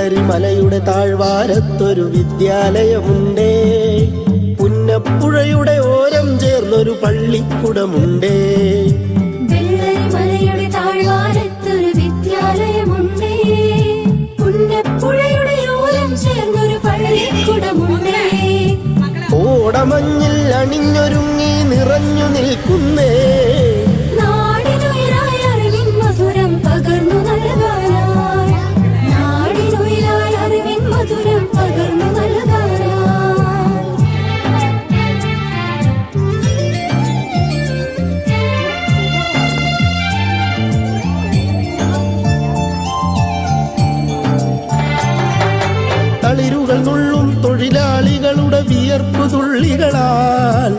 വെള്ളരിമലയുടെ താഴ്വാരത്തൊരു വിദ്യാലയമുണ്ടേ. പുന്നപ്പുഴയുടെ ഓരം ചേർന്നൊരു പള്ളിക്കുടമുണ്ടേ. വെള്ളരിമലയുടെ താഴ്വാരത്തൊരു വിദ്യാലയമുണ്ടേ. പുന്നപ്പുഴയുടെ ഓരം ചേർന്നൊരു പള്ളിക്കുടമുണ്ടേ. ഓടമഞ്ഞിൽ അണിഞ്ഞൊരുങ്ങി നിറഞ്ഞു നിൽക്കുന്നേ. നാടിനുയിരായി അറിവിൻ മധുരം പകർന്നു നൽകാനായി. നാടിനുയിരായി അറിവിൻ മധുരം പകർന്നു നൽകാനായി. തളിരുകൾ നുള്ളും തൊഴിലാളികളുടെ വിയർപ്പു തുള്ളികളാൽ